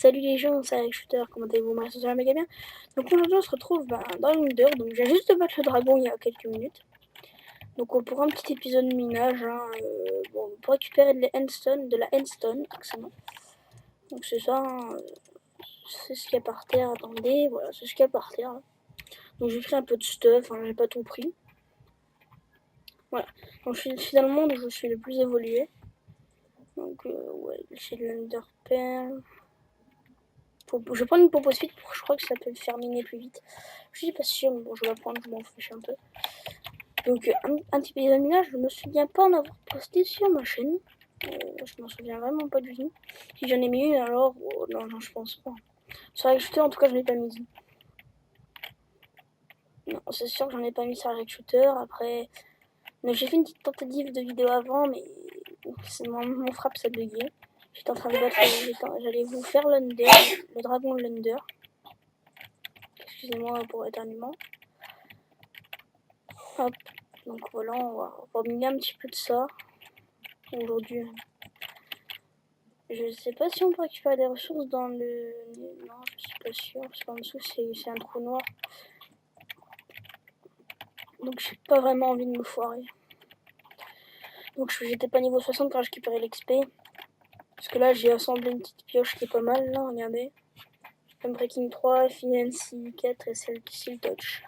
Salut les gens, c'est Alex Shooter, comment allez-vous? Moi, ça va méga bien. Donc aujourd'hui on se retrouve dans l'Under, donc j'ai juste de battre le dragon il y a quelques minutes. Donc pour un petit épisode de minage, bon, pour récupérer de la endstone, excellent. Donc c'est ça, c'est ce qu'il y a par terre, attendez, voilà, c'est ce qu'il y a par terre. Là. Donc j'ai pris un peu de stuff, j'ai pas tout pris. Voilà, donc finalement je suis le plus évolué. Donc ouais, c'est de l'Under Pearl. Je vais prendre une pompe suite, je crois que ça peut me faire miner plus vite. Je suis pas sûre, mais bon, je vais la prendre, je m'en fiche un peu. Donc, un petit peu d'examinage, je me souviens pas en avoir posté sur ma chaîne. Je m'en souviens vraiment pas du tout. Si j'en ai mis une, alors, non, je pense pas. Sur Alex Shooter, en tout cas, je n'ai pas mis. Non, c'est sûr que j'en ai pas mis sur Alex Shooter. Après, j'ai fait une petite tentative de vidéo avant, mais mon frappe, ça buguait. J'étais en train de battre, j'allais vous faire l'Under, le dragon de l'Under. Excusez-moi pour l'éternuement. Hop, donc voilà, on va miner un petit peu de ça aujourd'hui. Je sais pas si on peut récupérer des ressources dans le... Non, je suis pas sûre, parce qu'en dessous c'est un trou noir. Donc j'ai pas vraiment envie de me foirer. Donc j'étais pas niveau 60 quand j'ai récupéré l'XP. Parce que là j'ai assemblé une petite pioche qui est pas mal, là, regardez. Breaking 3, FNC 4 et Seal Touch.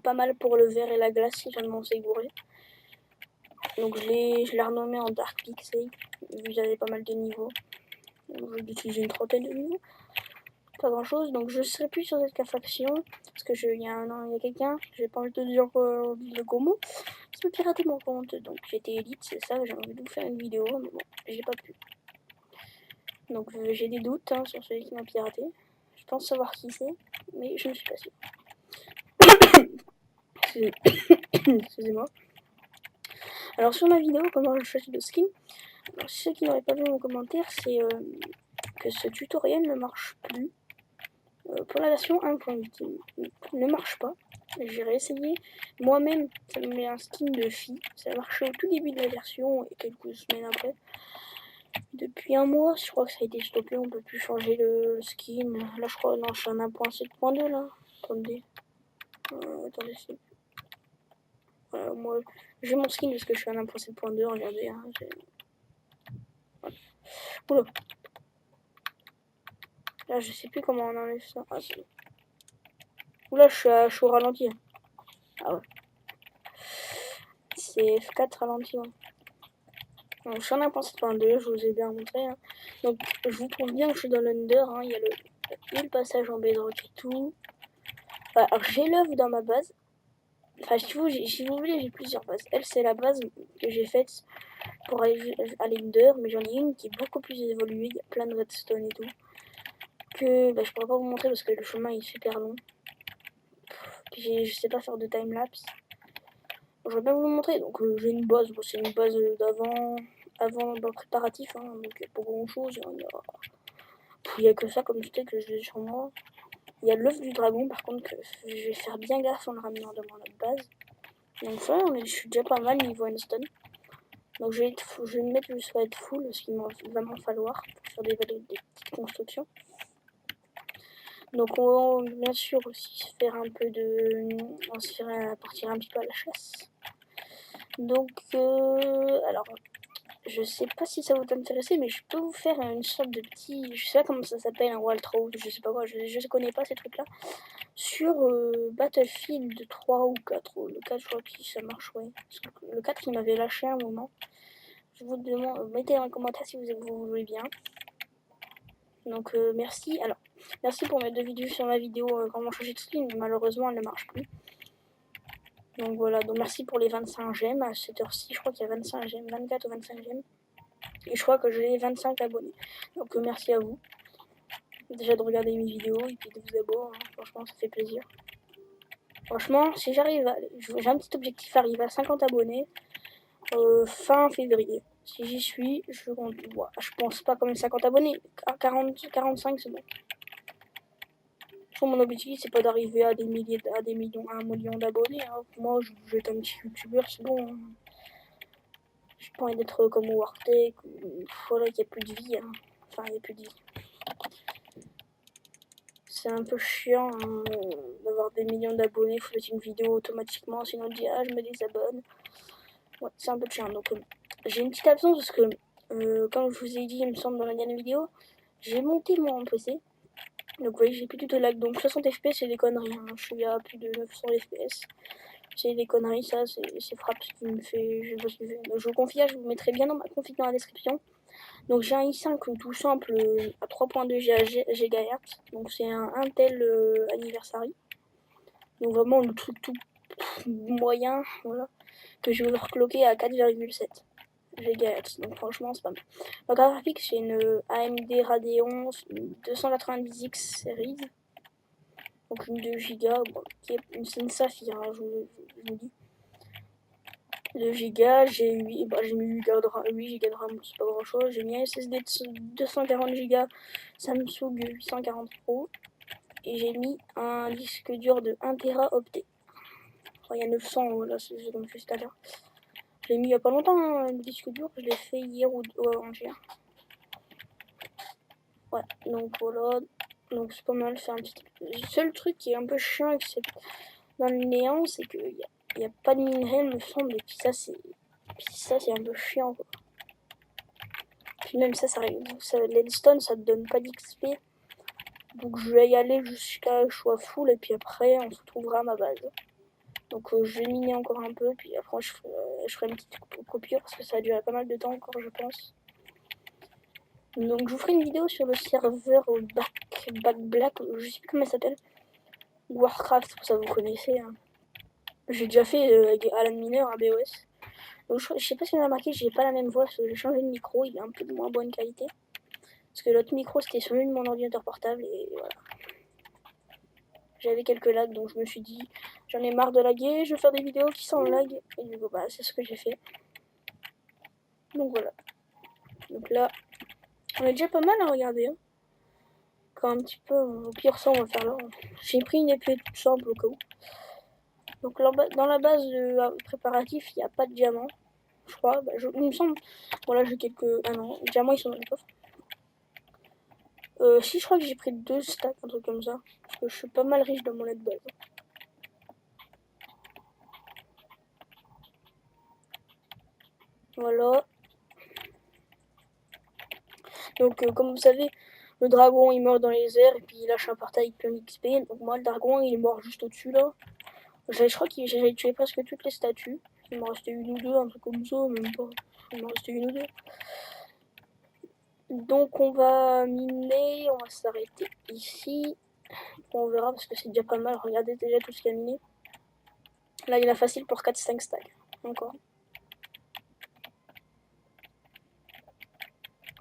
Pas mal pour le verre et la glace si je viens de m'en ségourer. Donc je l'ai renommé en Dark Pixel, vu que j'avais pas mal de niveaux. Donc je vais utiliser une trentaine de niveaux. Pas grand chose, donc je serai plus sur cette faction. Parce que il y a quelqu'un, j'ai pas envie de dire le gros mot, qui m'a piraté mon compte. Donc j'étais élite, c'est ça, j'ai envie de vous faire une vidéo, mais bon, j'ai pas pu. Donc j'ai des doutes sur celui qui m'a piraté. Je pense savoir qui c'est, mais je ne suis pas sûre. Excusez-moi. Alors sur ma vidéo, comment je choisis le skin, alors ceux qui n'auraient pas vu mon commentaire, c'est que ce tutoriel ne marche plus. Pour la version 1.8, il ne marche pas. J'ai réessayé moi-même, ça me met un skin de fille. Ça a marché au tout début de la version et quelques semaines après. Depuis un mois, je crois que ça a été stoppé, on peut plus changer le skin. Là, je crois, non, je suis en 1.7.2 là. Attendez. Attendez, c'est. Moi, j'ai mon skin parce que je suis en 1.7.2, regardez. Voilà. Oula. Là, je sais plus comment on enlève ça. Ah, c'est... Oula, je suis au ralenti. Ah ouais. C'est F4 ralenti. Ouais. Donc, je suis en 1.7.2, je vous ai bien montré. Donc, je vous prouve bien que je suis dans l'Under. Il y a le passage en bedrock et tout. Alors, j'ai l'œuvre dans ma base. Enfin, si vous voulez, j'ai plusieurs bases. Elle, c'est la base que j'ai faite pour aller à l'Under, mais j'en ai une qui est beaucoup plus évoluée. Il y a plein de redstone et tout. Que je pourrais pas vous montrer parce que le chemin est super long. Puis je sais pas faire de timelapse. Je vais bien vous le montrer. Donc, j'ai une base. Bon, c'est une base avant le préparatif. Donc, il n'y a pas grand chose. Il n'y a que ça comme je sais que j'ai sur moi. Il y a l'œuf du dragon, par contre, que je vais faire bien gaffe en le ramenant dans mon autre base. Donc voilà, je suis déjà pas mal niveau endstone. Donc je vais me mettre jusqu'à être full, ce qu'il va vraiment falloir pour faire des petites constructions. Donc on va bien sûr aussi se faire un peu de... On se faire partir un petit peu à la chasse. Donc alors... Je sais pas si ça va t'intéresser, mais je peux vous faire une sorte de petit... Je sais pas comment ça s'appelle, un Waltroad, je sais pas quoi, je connais pas ces trucs-là. Sur Battlefield 3 ou 4, le 4 je crois que ça marche, ouais. Le 4 il m'avait lâché un moment. Je vous demande, mettez dans les commentaires si vous voulez bien. Donc merci. Alors, merci pour mes 2 vidéos sur ma vidéo comment changer de skin, mais malheureusement elle ne marche plus. Donc voilà, donc merci pour les 25 j'aime à cette heure-ci, je crois qu'il y a 25 j'aime, 24 ou 25 j'aime. Et je crois que j'ai 25 abonnés. Donc merci à vous. Déjà de regarder mes vidéos et puis de vous abonner. Franchement, ça fait plaisir. Franchement, si j'arrive à... J'ai un petit objectif, arriver à 50 abonnés fin février. Si j'y suis, je compte... Bon, je pense pas comme 50 abonnés. À 45, c'est bon. Mon objectif, c'est pas d'arriver à des millions, à 1 million d'abonnés. Moi, je vais être un petit youtubeur, c'est bon. J'ai pas envie d'être comme Wartech. Voilà, il n'y a plus de vie. Enfin, il n'y a plus de vie. c'est un peu chiant hein, d'avoir des millions d'abonnés, il faut mettre une vidéo automatiquement, sinon on dit ah je me désabonne. Ouais, c'est un peu chiant. Donc j'ai une petite absence parce que comme je vous ai dit, il me semble dans la dernière vidéo, j'ai monté mon PC. Donc vous voyez, j'ai plus du tout lag. Donc 60 fps c'est des conneries. Hein. Je suis à plus de 900 fps. C'est des conneries, ça, c'est Fraps qui me fait. Je sais pas ce qu'il fait. Donc, je vous confie, je vous mettrai bien dans ma config dans la description. Donc j'ai un i5 tout simple à 3.2 GHz. Donc c'est un Intel Anniversary. Donc vraiment le truc tout moyen, voilà. Que je vais overclocker à 4,7 GHz. Donc franchement c'est pas mal. Donc la graphique c'est une AMD Radeon 290X Series. Donc une 2 Go, bon, c'est une Saphir, hein, je vous dis. 2 Go, j'ai mis 8 Go de RAM, c'est pas grand chose. J'ai mis un SSD de 240 Go Samsung 840 Pro. Et j'ai mis un disque dur de 1 Tera opté. Enfin, il y a 900, là, c'est comme juste à l'heure. Je l'ai mis il y a pas longtemps, hein, le disque dur, je l'ai fait hier ou avant-hier. Ouais, donc voilà. Donc c'est pas mal, c'est un petit. Le seul truc qui est un peu chiant dans le néant, c'est qu'il n'y a pas de minerai, il me semble, et puis ça c'est un peu chiant quoi. Puis même ça l'Endstone ça te donne pas d'XP. Donc je vais y aller jusqu'à je sois full et puis après on se retrouvera à ma base. Donc je vais miner encore un peu, puis après je ferai une petite coupure parce que ça a duré pas mal de temps encore je pense. Donc je vous ferai une vidéo sur le serveur Back Black, je sais plus comment ça s'appelle. Warcraft, ça vous connaissez. Hein. J'ai déjà fait avec Alan Miner un BOS. Donc, je sais pas si on a remarqué, j'ai pas la même voix parce que j'ai changé de micro, il est un peu de moins bonne qualité. Parce que l'autre micro c'était celui de mon ordinateur portable et voilà. J'avais quelques lags donc je me suis dit j'en ai marre de laguer, je vais faire des vidéos qui sont en lag. Et du coup bah c'est ce que j'ai fait. Donc voilà. Donc là, on est déjà pas mal à regarder. Hein. Quand un petit peu, au pire ça on va faire là. J'ai pris une épée toute simple au cas où. Donc dans la base de préparatif, il n'y a pas de diamant. Je crois, il me semble. Voilà, j'ai quelques. Ah non, les diamants ils sont dans le coffre. Si je crois que j'ai pris 2 stacks, un truc comme ça. Parce que je suis pas mal riche dans mon net base. Voilà. Donc comme vous savez, le dragon il meurt dans les airs et puis il lâche un portail avec plein d'XP. Donc moi le dragon il est mort juste au-dessus là. Je crois que j'ai tué presque toutes les statues. Il m'en restait une ou deux, un truc comme ça, même pas. Il m'en restait une ou deux. Donc on va miner, on va s'arrêter ici. On verra parce que c'est déjà pas mal. Regardez déjà tout ce qu'il y a miné. Là il y en a facile pour 4-5 stacks. Encore.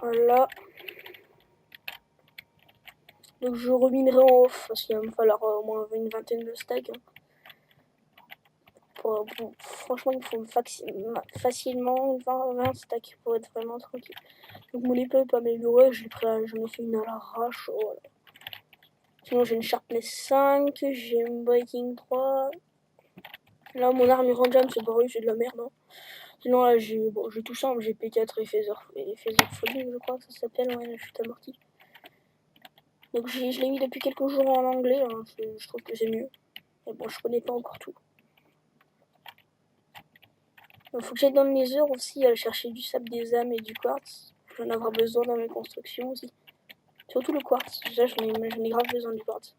Voilà. Donc je reminerai en off parce qu'il va me falloir au moins une vingtaine de stacks. Hein. Franchement il faut facilement 20 stacks pour être vraiment tranquille. Donc mon épée peut améliorer, j'en ai fait une à l'arrache. Oh, voilà. Sinon j'ai une Sharpness 5, j'ai une Breaking 3. Là mon armure en jam c'est pareil, c'est de la merde. Hein. Sinon là j'ai tout simple, j'ai P4 et Phaser Folie je crois que ça s'appelle, ouais la chute amortie. Donc je l'ai mis depuis quelques jours en anglais, hein. Je trouve que c'est mieux. Mais bon je connais pas encore tout. Il faut que j'aille dans le Nether aussi, aller chercher du sable des âmes et du quartz. Je vais en avoir besoin dans mes constructions aussi. Surtout le quartz, déjà j'en ai grave besoin du quartz.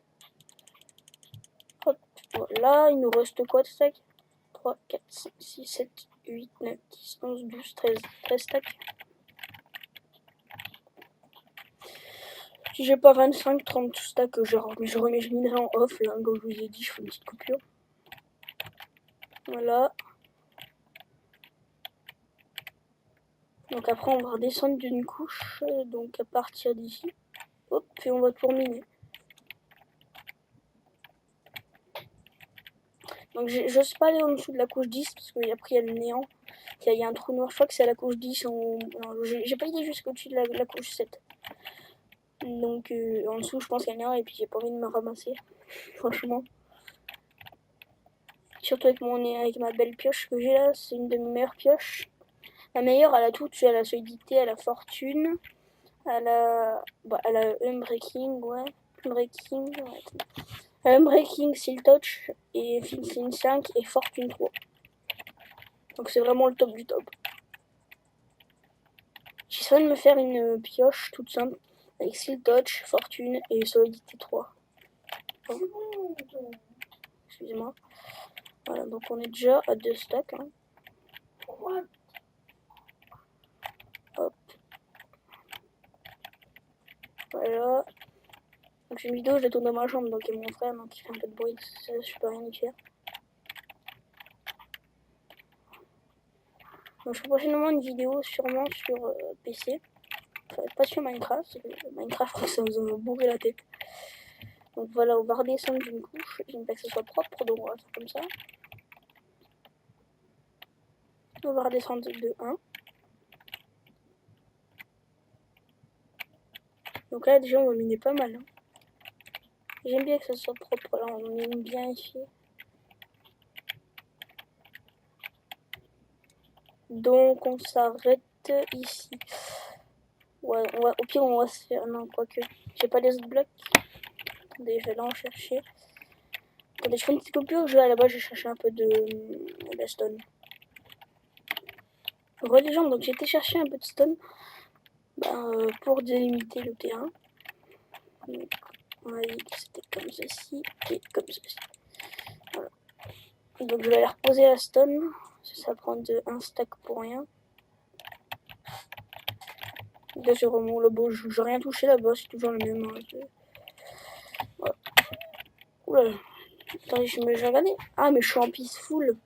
Hop, voilà, il nous reste quoi de stacks 3, 4, 5, 6, 7, 8, 9, 10, 11, 12, 13. 13 stacks. Si j'ai pas 25, 30 stacks, je minerai en off, là, comme je vous ai dit, je fais une petite coupure. Voilà. Donc après on va redescendre d'une couche, donc à partir d'ici. Hop, et on va tout miner. Donc j'ose pas aller en dessous de la couche 10 parce qu'après il y a le néant. Il y a un trou noir, je crois que c'est à la couche 10. J'ai pas idée jusqu'au-dessus de la couche 7. Donc en dessous je pense qu'il y a le néant et puis j'ai pas envie de me ramasser. Franchement. Surtout avec ma belle pioche que j'ai là, c'est une de mes meilleures pioches. La meilleure, elle a tout, elle a la solidité, elle a la fortune, elle a unbreaking, ouais. Breaking, Breaking, Seal Touch et Finishing 5 et Fortune 3. Donc c'est vraiment le top du top. J'essaie de me faire une pioche toute simple avec Seal Touch, Fortune et Solidité 3. Oh. Excusez-moi. Voilà, donc on est déjà à 2 stacks. Hein. Hop. Voilà. Donc j'ai une vidéo, je la tourne dans ma chambre, donc il y a mon frère donc, qui fait un peu de bruit, je peux rien y faire. Donc je ferai prochainement une vidéo sûrement sur PC. Enfin, pas sur Minecraft, Minecraft ça vous a bourré la tête. Donc voilà, on va redescendre d'une couche, j'aime pas que ce soit propre, donc on va faire comme ça. On va redescendre de 1. Donc là déjà on va miner pas mal. Hein. J'aime bien que ça soit propre, là on mine bien ici. Donc on s'arrête ici. Ouais, au pire on va se faire... Non, quoique. J'ai pas les autres blocs. Attendez, je vais là en chercher. Attendez, je fais une petite coupure. Je vais à la base, je vais chercher un peu de la stone. Re les gens, donc j'ai été chercher un peu de stone pour délimiter le terrain. Donc, on a dit que c'était comme ceci et comme ceci. Voilà. Donc je vais aller reposer la stone. Ça prend un stack pour rien. Là c'est vraiment le beau. Je n'ai rien touché là-bas, c'est toujours le même. Hein. Voilà. Oula. Attendez, je me regardé. Ah, mais je suis en peaceful.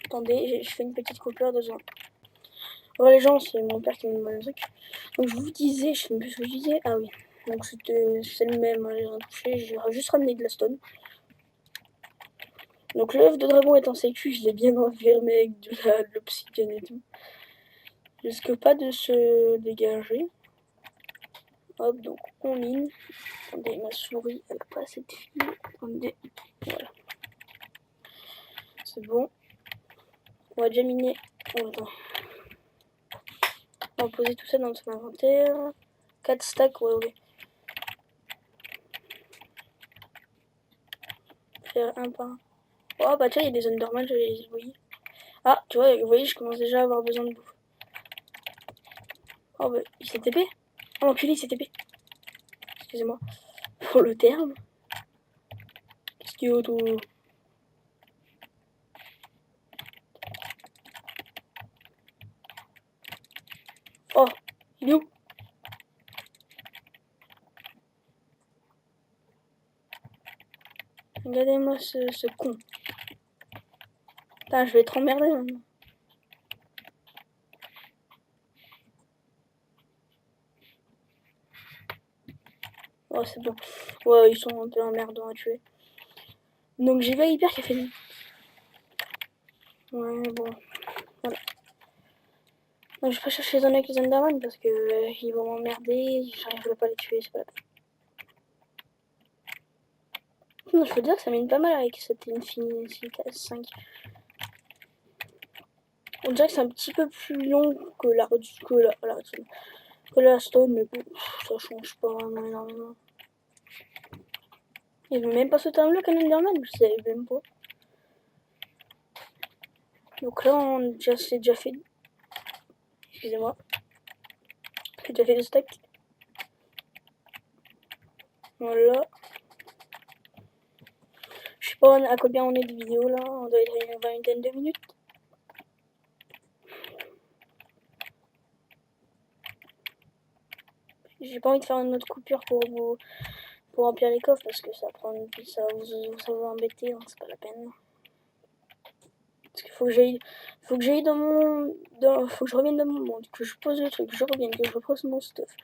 Attendez, je fais une petite coupure de zone. Ouais, les gens, c'est mon père qui me demande le truc. Donc, je vous disais, je sais plus ce que je disais. Ah oui. Donc, c'est le même. Hein, j'ai rien touché. J'ai juste ramené de la stone. Donc, l'œuf de dragon est en sécu. Je l'ai bien enfermé avec de l'obsidienne et tout. Je risque pas de se dégager. Hop, donc, on mine. Attendez, ma souris, elle a pas assez de fil. Attendez. Voilà. C'est bon. On va déjà miner. Oh, attends. On va poser tout ça dans son inventaire. 4 stacks, ouais, ouais. Faire un par un. Oh, bah tiens, il y a des Enderman, je les voyais. Ah, tu vois, vous voyez, je commence déjà à avoir besoin de bouffe. Oh, bah, il s'est TP. Oh, l'enculé, il s'est TP. Excusez-moi. Pour le terme. Qu'est-ce qu'il y a autour? Oh, il est où? Regardez-moi ce con. Putain, je vais être emmerdé maintenant. Oh, c'est bon. Ouais, ils sont un peu emmerdants à tuer. Donc, j'ai pas hyper qui a fait. Ouais, bon. Voilà. Donc, je vais pas chercher les avec les Enderman parce que ils vont m'emmerder. J'arriverai pas à les tuer, c'est pas la peine. Non, je veux dire que ça mine pas mal avec cette Infinity 5. On dirait que c'est un petit peu plus long que la stone, mais bon, ça change pas vraiment énormément. Il veut même pas sauter un bloc à Enderman, je savais même pas. Donc là, c'est déjà fait. Excusez-moi. J'ai déjà fait 2 stacks. Voilà. Je sais pas à combien on est de vidéo là. On doit être à une vingtaine de minutes. J'ai pas envie de faire une autre coupure pour remplir les coffres parce que ça va vous embêter, hein, c'est pas la peine. Parce qu'il faut que j'aille faut que j'aille faut que je revienne dans mon monde, que je pose le truc, que je revienne, que je repose mon stuff,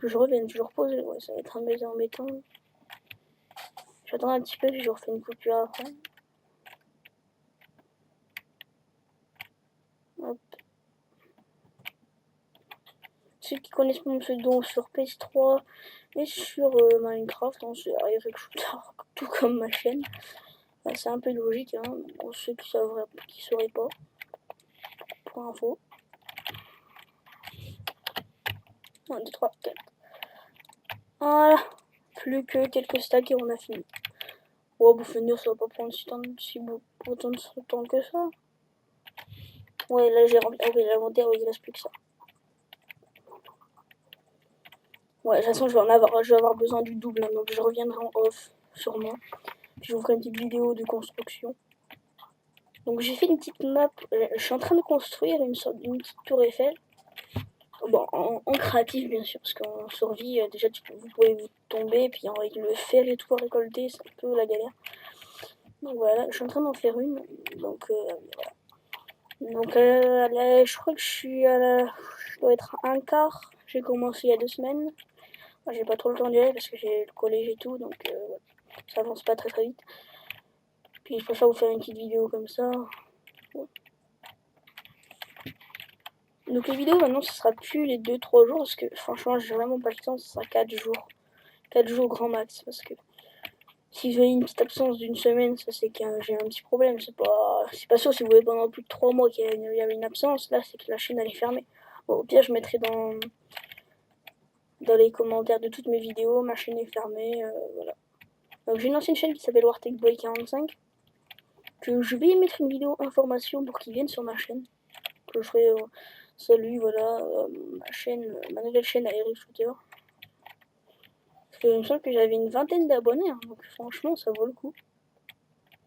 que je revienne, que je repose ouais, ça va être un peu embêtant. J'attends un petit peu puis je refais une coupure après. Hop. Ceux qui connaissent mon pseudo sur PS3 et sur Minecraft, hein, c'est Eric Shooter, tout comme ma chaîne. C'est un peu logique, hein, pour ceux qui sauraient pas. Pour info. 1, 2, 3, 4. Voilà. Plus que quelques stacks et on a fini. Oh, pour finir, ça va pas prendre autant de temps que ça. Ouais, là j'ai rempli. Ah oui, l'inventaire, oui, il reste plus que ça. Ouais, de toute façon, je vais avoir besoin du double, hein, donc je reviendrai en off, sûrement. Puis je vous ferai une petite vidéo de construction. Donc j'ai fait une petite map. Je suis en train de construire une petite tour Eiffel. Bon, en créatif bien sûr, parce qu'en survie, déjà vous pouvez vous tomber, puis avec le fer et tout à récolter, c'est un peu la galère. Donc voilà, je suis en train d'en faire une. Donc voilà. Donc là, je crois que je dois être à un quart. J'ai commencé il y a 2 semaines. Moi, j'ai pas trop le temps d'y aller parce que j'ai le collège et tout, donc ouais, ça avance pas très vite. Puis je préfère vous faire une petite vidéo comme ça. Ouais. Donc les vidéos maintenant ce sera plus les 2-3 jours parce que franchement j'ai vraiment pas le temps, ce sera 4 jours. 4 jours grand max parce que si j'ai une petite absence d'une semaine, ça c'est que j'ai un petit problème. C'est pas sûr si vous voyez pendant plus de 3 mois qu'il y avait une absence, là c'est que la chaîne elle est fermée. Bon, au pire je mettrai dans les commentaires de toutes mes vidéos, ma chaîne est fermée, voilà. Donc j'ai une ancienne chaîne qui s'appelle WarTechBoy45 que je vais mettre une vidéo information pour qu'ils viennent sur ma chaîne. Que je ferai salut, voilà, ma nouvelle chaîne à Eric Shooter. Parce que il me semble que j'avais une vingtaine d'abonnés, hein, donc franchement ça vaut le coup.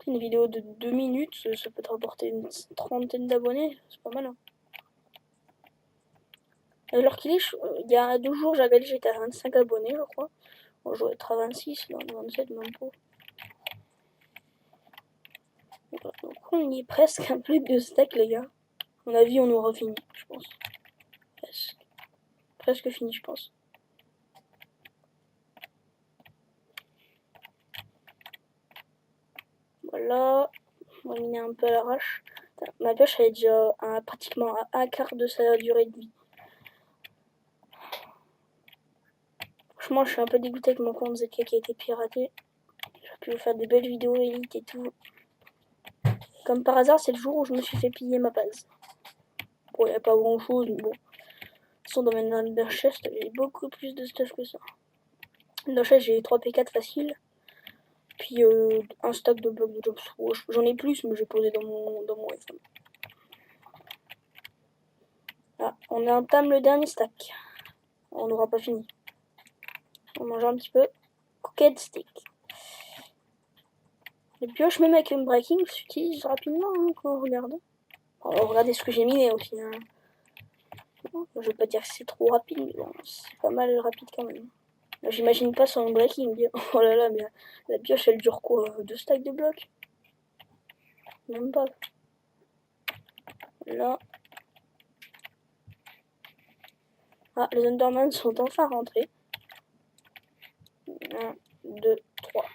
Une vidéo de 2 minutes, ça peut te rapporter une trentaine d'abonnés, c'est pas mal. Hein. Alors qu'il est, il y a 2 jours, j'avais j'étais à 25 abonnés, je crois. Bon, je dois être à 26, non, 27, même pas. Voilà, donc on y est presque un peu de stack, les gars. À mon avis, on aura fini, je pense. Presque fini, je pense. Voilà, on va miner un peu à l'arrache. Ma pêche, elle est déjà pratiquement à un quart de sa durée de vie. Franchement, je suis un peu dégoûté avec mon compte ZK qui a été piraté. J'aurais pu vous faire des belles vidéos élite et tout. Comme par hasard, c'est le jour où je me suis fait piller ma base. Bon, il n'y a pas grand chose, mais bon. Son domaine d'un chest, j'ai beaucoup plus de stuff que ça. Dans le chest, j'ai 3 P4 faciles. Puis un stack de blocs de jobs. J'en ai plus, mais j'ai posé dans mon iPhone. Ah, on entame le dernier stack. On n'aura pas fini. On mange un petit peu. Cooked stick. Les pioches, même avec un breaking, s'utilisent rapidement hein, quand on regarde. Alors, regardez ce que j'ai miné aussi. Hein. Je veux pas dire que c'est trop rapide, mais bon, c'est pas mal rapide quand même. J'imagine pas sur un breaking. Oh là là, mais la pioche elle dure quoi 2 stacks de blocs. Même pas. Là. Ah, les Endermans sont enfin rentrés. 1, 2, 3.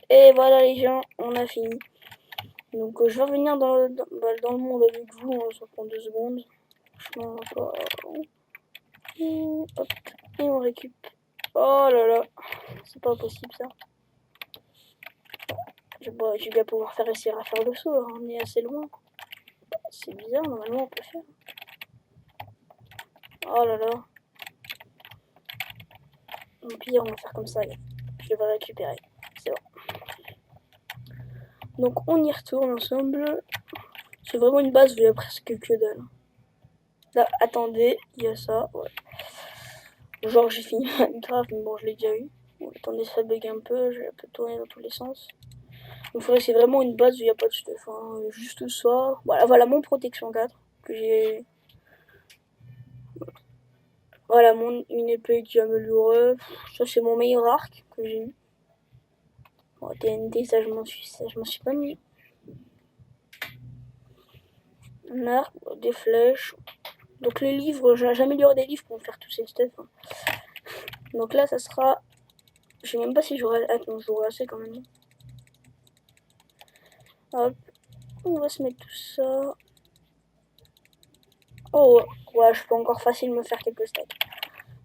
Et voilà les gens, on a fini. Donc je vais revenir dans le monde avec vous, hein, ça prend 2 secondes. Franchement, pas... Hop, et on récupère. Oh là là, c'est pas possible ça. Je vais bien pouvoir essayer à faire le saut, hein, on est assez loin. C'est bizarre, normalement on peut faire. Oh là là. Au pire, on va faire comme ça. Je vais récupérer. C'est bon. Donc on y retourne ensemble. C'est vraiment une base, il y a presque que dalle. Là, attendez, il y a ça. Ouais. Genre j'ai fini Minecraft, mais bon, je l'ai déjà eu. Bon, attendez, ça bug un peu, je vais un peu tourner dans tous les sens. Donc c'est vraiment une base où il n'y a pas de stuff. Hein. Juste ça. Voilà mon protection 4 que j'ai. Voilà une épée qui améliore. Ça c'est mon meilleur arc que j'ai eu. Bon, TNT, ça je m'en suis pas mis. Un arc, des flèches. Donc les livres, j'améliore des livres pour faire tous ces stuff. Hein. Donc là ça sera. Je sais même pas si j'aurai. Attends, j'aurai assez quand même. Hop. On va se mettre tout ça. Oh ouais, je peux encore facilement me faire quelques stacks.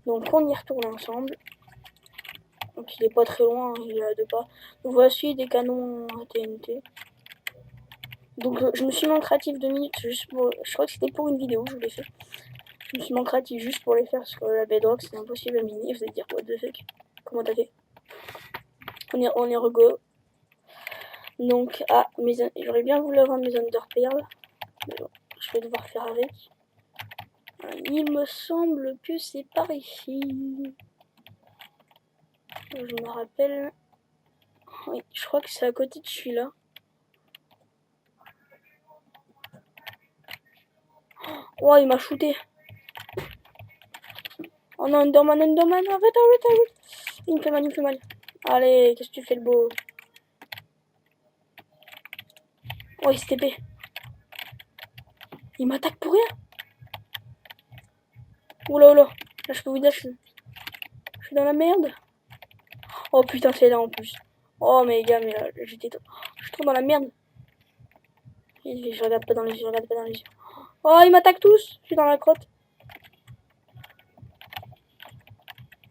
Donc on y retourne ensemble. Donc il est pas très loin, il est à 2 pas. Donc voici des canons TNT. Donc je me suis mis en créatif 2 minutes juste pour. Je crois que c'était pour une vidéo, je l'ai fait. Je me suis mis en créatif juste pour les faire parce que la bedrock c'est impossible à miner. Vous allez dire what the fuck. Comment t'as fait? On est rego. Donc, j'aurais bien voulu avoir mes underperles. Mais bon, je vais devoir faire avec. Il me semble que c'est par ici. Je me rappelle. Oui, je crois que c'est à côté de celui-là. Oh, il m'a shooté. Oh non, Enderman, arrête. Il me fait mal. Allez, qu'est-ce que tu fais le beau? Oh, il s'est TP. Il m'attaque pour rien. Oula. Là, je peux vous dire, je suis dans la merde. Oh putain, c'est là en plus. Oh, mais les gars, mais là, je suis trop dans la merde. Je regarde pas dans les yeux, Oh, ils m'attaquent tous. Je suis dans la crotte.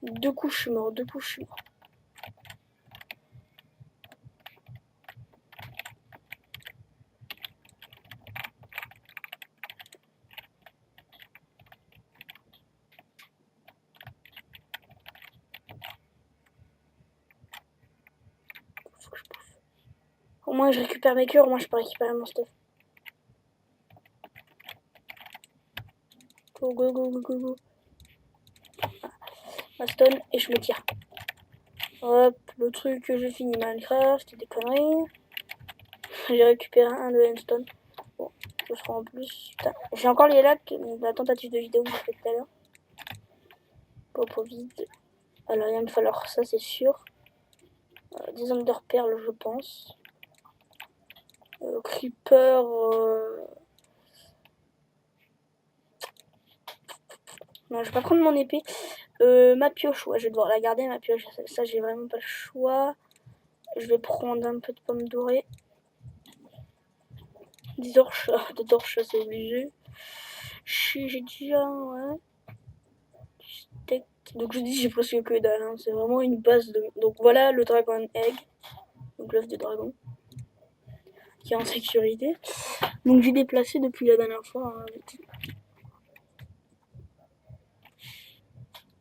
Deux coups, je suis mort. Faut que je bouffe. Au moins, je récupère mes cœurs. Au moins, je peux récupérer mon stuff. Go. Ma stone et je me tire. Hop, le truc que j'ai fini Minecraft, des conneries. J'ai récupéré un de endstone. Bon, ce sera en plus. J'ai encore les lacs, la tentative de vidéo que j'ai fait tout à l'heure. Popo vide. Alors, il va me falloir ça, c'est sûr. Des underperles, je pense. Creeper. Non, je vais pas prendre mon épée. Ma pioche, ouais, je vais devoir la garder, ma pioche. Ça, j'ai vraiment pas le choix. Je vais prendre un peu de pommes dorées. Des torches, c'est obligé. J'ai déjà, ouais. Steak. Donc je dis, j'ai presque que dalle. Hein. C'est vraiment une base de. Donc voilà le dragon egg. Donc l'œuf de dragon. Qui est en sécurité. Donc j'ai déplacé depuis la dernière fois. Hein.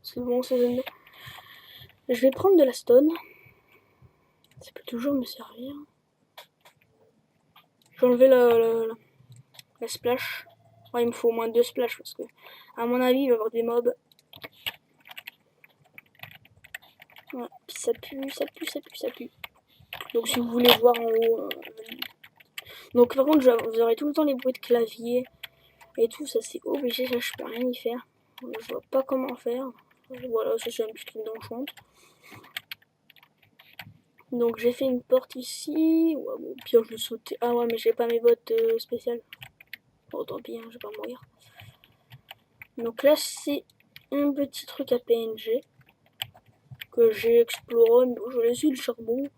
C'est bon, ça donne. Je vais prendre de la stone. Ça peut toujours me servir. Je vais enlever la splash. Ouais, il me faut au moins 2 splash parce que, à mon avis, il va y avoir des mobs. Ouais, puis ça pue. Donc si vous voulez voir en haut. Donc par contre, vous aurez tout le temps les bruits de clavier et tout, ça c'est obligé, ça je peux rien y faire. Je vois pas comment faire. Voilà, ça c'est un petit truc d'enchant. Donc j'ai fait une porte ici. Ouais, bon, pire je vais sauter. Ah ouais, mais j'ai pas mes bottes spéciales. Bon, tant pis, hein, je vais pas mourir. Donc là c'est un petit truc à PNG que j'ai exploré. Mais bon, je laisse le charbon.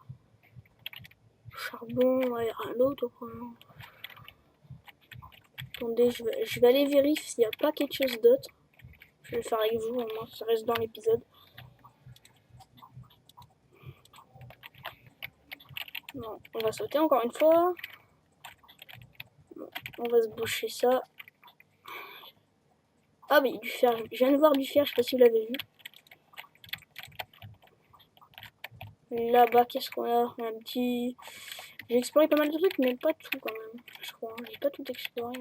Ouais, rien d'autre. Attendez, je vais aller vérifier s'il n'y a pas quelque chose d'autre. Je vais le faire avec vous, au moins ça reste dans l'épisode. Non, on va sauter encore une fois. On va se boucher ça. Ah mais du fer, je viens de voir du fer, je sais pas si vous l'avez vu. Là-bas, qu'est-ce qu'on a? Un petit... J'ai exploré pas mal de trucs, mais pas tout quand même, je crois. J'ai pas tout exploré.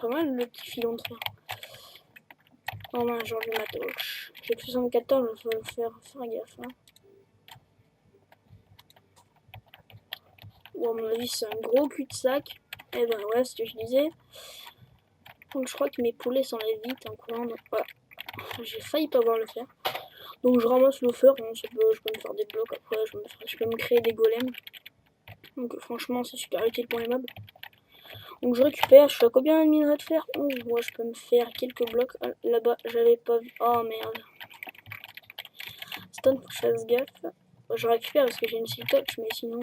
Pas mal le petit filon de fer. Oh mince, j'ai enlevé ma torche. J'ai que 74, il faut faire gaffe. Hein. Ou à mon avis, c'est un gros cul-de-sac. Et ben ouais, ce que je disais. Donc je crois que mes poulets s'enlèvent vite en courant. Donc voilà. J'ai failli pas voir le fer. Donc je ramasse le fer. Hein, je peux me faire des blocs après. Je peux me créer des golems. Donc franchement, c'est super utile pour les mobs. Donc je récupère. Je suis à combien de minerais de fer? 11. Ouais, je peux me faire quelques blocs. Ah, là-bas, j'avais pas vu. Oh merde. Stone, faut que je fasse gaffe. Je récupère parce que j'ai une touch, mais sinon.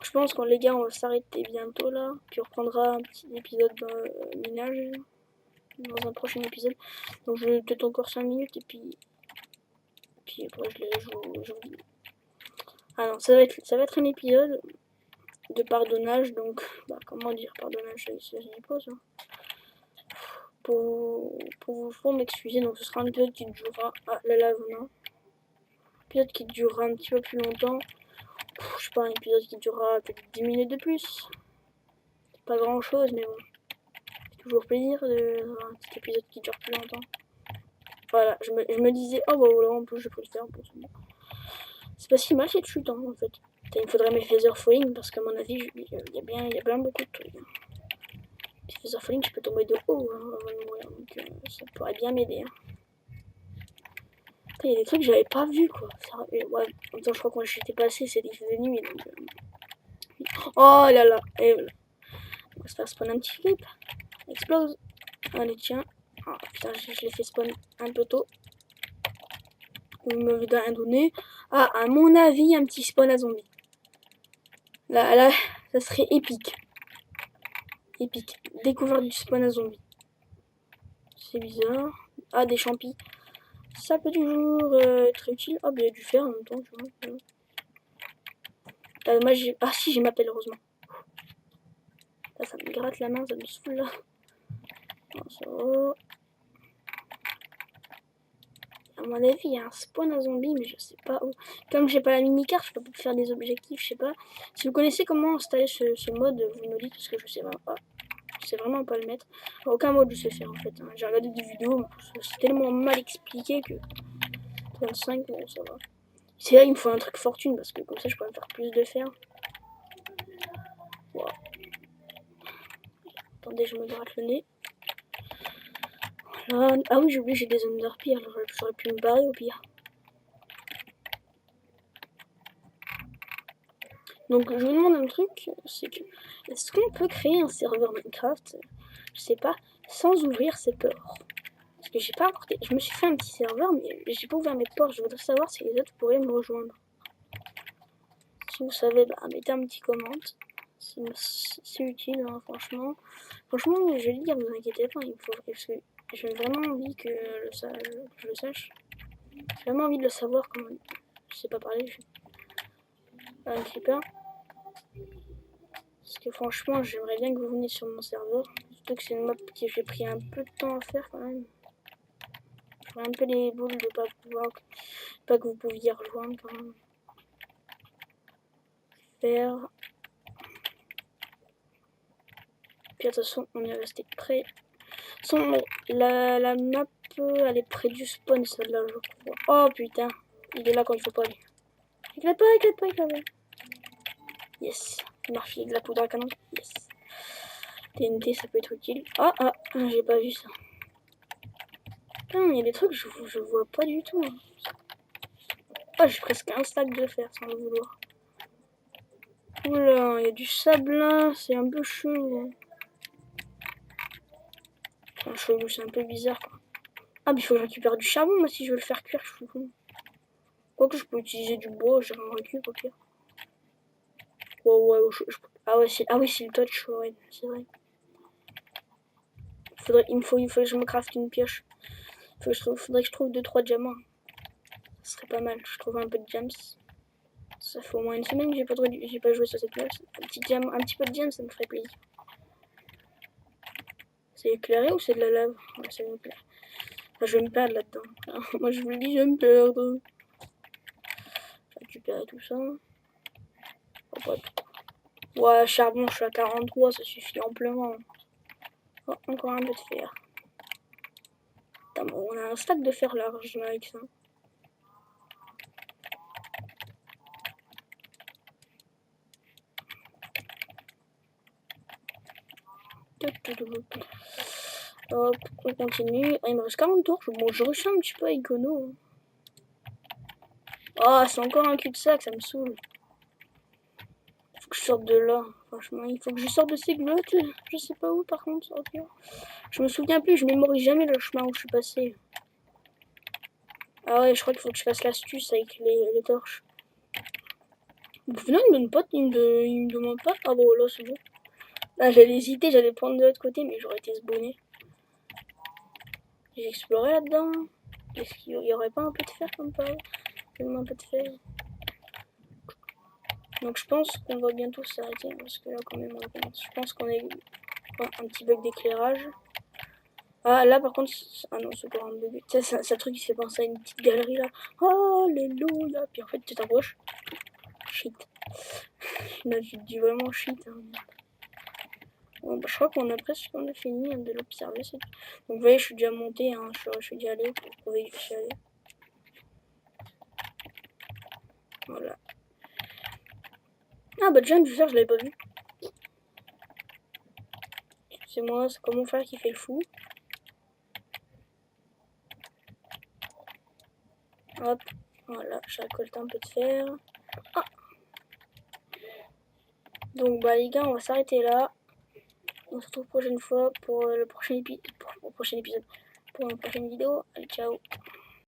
Je pense qu'on les gars, on va s'arrêter bientôt là. Puis on reprendra un petit épisode de minage dans un prochain épisode. Donc je vais peut-être encore 5 minutes et puis après je vous... Ah non, ça va être un épisode. de pardonnage. Donc, comment dire pardonnage, je dis pas ça. Pour m'excuser, donc ce sera un épisode qui durera. Ah, la lave, non. Un épisode qui durera un petit peu plus longtemps. Je sais pas, un épisode qui durera peut-être 10 minutes de plus. C'est pas grand chose, mais bon. C'est toujours plaisir de un petit épisode qui dure plus longtemps. Voilà, je me disais, oh bah voilà, en plus je peux le faire. C'est pas si mal cette chute, hein, en fait. Il me faudrait mes feather falling parce qu'à mon avis, il y a bien beaucoup de trucs. Les feather falling, je peux tomber de haut hein, avant de mourir, donc ça pourrait bien m'aider. Hein. Il y a des trucs que j'avais pas vu quoi. Ça, ouais, en même temps, je crois que quand j'étais passé, c'était de nuit. Donc, oh là là, et voilà. On va se faire spawn un petit flip. Explose. Allez, tiens. Oh, putain, je l'ai fait spawn un peu tôt. Vous m'avez rien donné. Ah, à mon avis, un petit spawn à zombie. Là, ça serait épique. Épique. Découverte du spawn à zombie. C'est bizarre. Ah, des champis. Ça peut toujours être utile. Ah, bah, il y a du fer en même temps, tu vois. Moi, ah, si, j'ai ma pelle, heureusement. Là, ça me gratte la main, ça me saoule là. Non, ça va. À mon avis, il y a un spawn à zombie, mais je sais pas où. Comme j'ai pas la mini-carte, je peux pas faire des objectifs, je sais pas. Si vous connaissez comment installer ce mode, vous me dites, parce que je sais vraiment pas. Je sais vraiment pas le mettre. Aucun mode je sais faire en fait. Hein. J'ai regardé des vidéos, c'est tellement mal expliqué que 35, ça va. C'est là, il me faut un truc fortune, parce que comme ça, je peux me faire plus de fer. Wow. Attendez, je me gratte le nez. Voilà. Ah oui, j'ai oublié, j'ai des Underpearl, alors j'aurais pu me barrer au pire. Donc je vous demande un truc, c'est que est-ce qu'on peut créer un serveur Minecraft, je sais pas, sans ouvrir ses ports? Parce que j'ai pas encore, je me suis fait un petit serveur, mais j'ai pas ouvert mes ports. Je voudrais savoir si les autres pourraient me rejoindre. Si vous savez, mettez un petit comment. C'est utile, hein, franchement. Franchement, je vais le dire, vous inquiétez pas, il faut parce que j'ai vraiment envie que je le sache. J'ai vraiment envie de le savoir comment. Je sais pas parler, un creeper. Parce que franchement, j'aimerais bien que vous veniez sur mon serveur. Surtout que c'est une map que j'ai pris un peu de temps à faire quand même. J'aurais un peu les boules de pas que vous pouviez rejoindre quand même. Faire. Puis de toute façon, on est resté près. La map, elle est près du spawn, celle-là, je crois. Oh putain, il est là quand il faut pas aller. Éclate pas, éclate pas, éclate pas. Yes, ça marche, il y a de la poudre à canon. Yes. TNT, ça peut être utile. Ah, j'ai pas vu ça. Putain, il y a des trucs que je vois pas du tout. Oh, j'ai presque un stack de fer sans le vouloir. Oula, il y a du sable là, c'est un peu chelou. Enfin, chelou, c'est un peu bizarre quoi. Ah, mais il faut que je récupère du charbon, moi, si je veux le faire cuire, je suis con. Quoique je peux utiliser du bois, j'ai un récup au pire. Ouais, ah ouais, c'est le touch, ouais, c'est vrai. Il faut que je me craft une pioche. Faudrait que je trouve 2-3 diamants. Ce serait pas mal, je trouve un peu de gems. Ça fait au moins une semaine que j'ai pas joué sur cette map. Un petit peu de gems, ça me ferait plaisir. C'est éclairé ou c'est de la lave? Ouais, c'est éclairé. Enfin, je vais me perdre là-dedans. Moi je vous le dis, je vais me perdre. Je vais récupérer tout ça. Oh, ouais, charbon, je suis à 43, ça suffit amplement. Oh, encore un peu de fer. Putain, bon, on a un stack de fer large avec ça. Hop, on continue. Ah, il me reste 40 tours. Bon, je rush un petit peu à Icono. Ah, c'est encore un cul-de-sac, ça me saoule. Faut que je sorte de là. Franchement, il faut que je sorte de ces glottes. Je sais pas où par contre. Okay. Je me souviens plus, je mémorise jamais le chemin où je suis passé. Ah ouais, je crois qu'il faut que je fasse l'astuce avec les torches. Non, il me donne pas, il me demande pas. Ah bon, là c'est bon. Là j'allais hésiter, j'allais prendre de l'autre côté, mais j'aurais été spawné. J'ai exploré là-dedans. Est-ce qu'il y aurait pas un peu de fer comme ça? Tellement un peu de fer. Donc je pense qu'on va bientôt s'arrêter, parce que là quand même on commence. Je pense qu'on est un petit bug d'éclairage. Ah là par contre, ah non c'est pour un bug. Tu sais, ça truc qui fait penser à une petite galerie là. Alléluia. Puis en fait tu t'approches. Shit. Là je te dis vraiment shit. Hein. Bon, bah, je crois qu'on a presque fini de l'observer. Donc vous voyez je suis déjà monté, hein. Je suis déjà allé pour prouver que je suis allé. Voilà. Ah bah déjà une faire je l'avais pas vu. C'est moi, c'est comme mon frère qui fait le fou. Hop, voilà, j'ai récolté un peu de fer. Ah. Donc bah les gars, on va s'arrêter là. On se retrouve prochaine fois pour le prochain épisode, pour une prochaine vidéo. Allez, ciao.